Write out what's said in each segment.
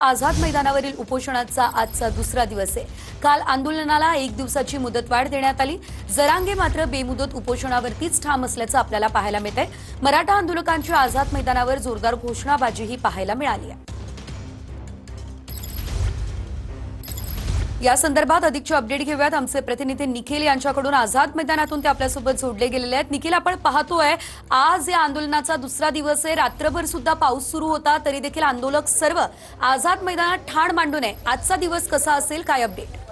आझाद मैदानावरील उपोषणाचा आजचा दुसरा दिवस आहे। काल आंदोलनाला 1 दिवसाची मुदतवाढ देण्यात आली। जरांगे मात्र बेमुदत उपोषणावरतीच ठाम असल्याचं आपल्याला पाहायला मिळतंय। मराठा आंदोलकांची आझाद मैदानावर जोरदार घोषणाबाजीही पाहायला मिळाली आहे। या संदर्भात अधिकची अपडेट घेऊयात आमचे प्रतिनिधी निखिल यांच्याकडून। आझाद मैदानातून ते आपल्यासोबत जोडले गेलेले आहेत। निखिल, आपण पाहतोय आज या आंदोलनाचा दुसरा दिवस आहे। रात्रभर सुद्धा पाऊस सुरू होता तरी देखील आंदोलक सर्व आझाद मैदानात ठाण मांडून आहे। आजचा दिवस कसा असेल, काय अपडेट?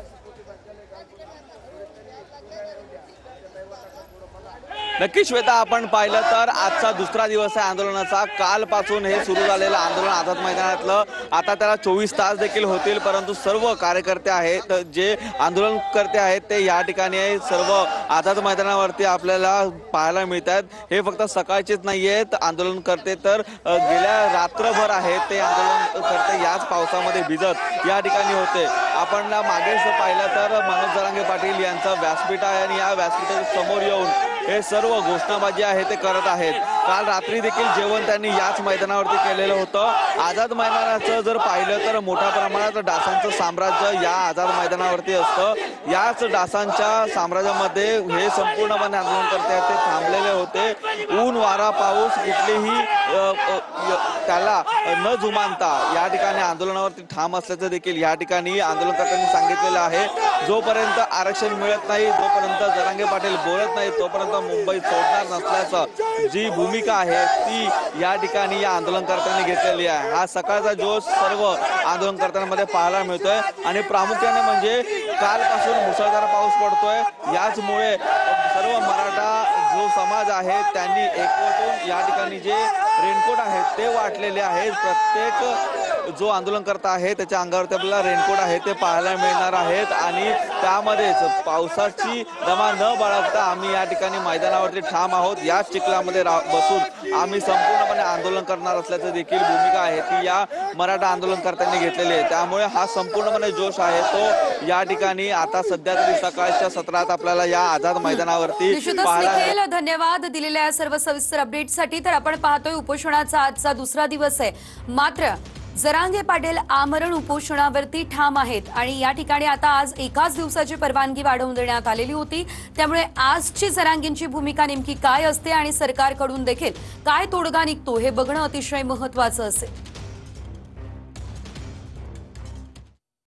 नक्की श्वेता, आपण पाहिलं तर आजचा दुसरा दिवस आहे आंदोलनाचा। कालपासून हे सुरू झालेलं आंदोलन आझाद मैदानातलं आता त्याला 24 तास देखील होतील, परंतु सर्व कार्यकर्ते आहेत, जे आंदोलनकर्ते आहेत, ते या ठिकाणी सर्व आझाद मैदानावरती आपल्याला पाहायला मिळतात। हे फक्त सकाळचेच नाही आहेत आंदोलनकर्ते, तर गेल्या रात्रभर आहेत ते आंदोलनकर्ते याच पावसामध्ये भिजत या ठिकाणी होते। आपण मागेच पाहिलं तर मनोज जरांगे पाटील यांचं व्यासपीठ आहे आणि या व्यासपीठाच्या समोर येऊन हे सर्व घोषणाबाजी आहे ते करत आहेत। काल रात्री देखील जेवण त्यांनी याच मैदानावरती केलेलं होतं। आझाद मैदानाचं जर पाहिलं तर मोठ्या प्रमाणात डासांचं साम्राज्य या आझाद मैदानावरती असतं। याच डासांच्या साम्राज्यामध्ये हे संपूर्णपणे आंदोलनकर्ते आहेत ते थांबलेले होते। ऊन वारा पाऊस कुठलीही त्याला न जुमानता या ठिकाणी आंदोलनावरती ठाम असल्याचं देखील या ठिकाणी आंदोलनकर्त्यांनी सांगितलेलं आहे। जोपर्यंत आरक्षण मिळत नाही, जोपर्यंत जरांगे पाटील बोलत नाही, तोपर्यंत मुंबई सोडणार नसल्याचं जी भूमिका आहे ती या ठिकाणी या आंदोलनकर्त्यांनी घेतलेली आहे। हा सकाळचा जोश सर्व आंदोलनकर्त्यांमध्ये पाहायला मिळतोय आणि प्रामुख्याने म्हणजे कालपासून मुसळधार पाऊस पडतोय। याचमुळे सर्व मराठा जो समाज आहे त्यांनी एकवटून या ठिकाणी जे रेनकोट आहेत ते वाटलेले आहेत। प्रत्येक जो आंदोलनकर्ता आहे त्याच्या अंगावरती आपल्याला रेनकोट आहे ते पाहायला मिळणार आहेत आणि त्यामध्येच पावसाची दमा न बाळगता आम्ही या ठिकाणी मैदानावरती ठाम आहोत। या चिखलामध्ये बसून आम्ही संपूर्णपणे आंदोलन करणार असल्याचं देखील भूमिका आहे ती या मराठा आंदोलनकर्त्यांनी घेतलेली आहे। त्यामुळे हा संपूर्णपणे जोश आहे तो या ठिकाणी आता सध्या तरी सकाळच्या सत्रात आपल्याला या आझाद मैदानावरती पाहायला। धन्यवाद दिलेल्या सर्व सविस्तर अपडेटसाठी। तर आपण पाहतोय उपोषणाचा आजचा दुसरा दिवस आहे, मात्र जरांगे पाटील आमरण उपोषणावरती ठाम आहेत आणि या ठिकाणी आता आज एकाच दिवसाची परवानगी वाढवून देण्यात आलेली होती। त्यामुळे आजची जरांगेंची भूमिका नेमकी काय असते आणि सरकारकडून देखील काय तोडगा निघतो हे बघणं अतिशय महत्त्वाचं असेल।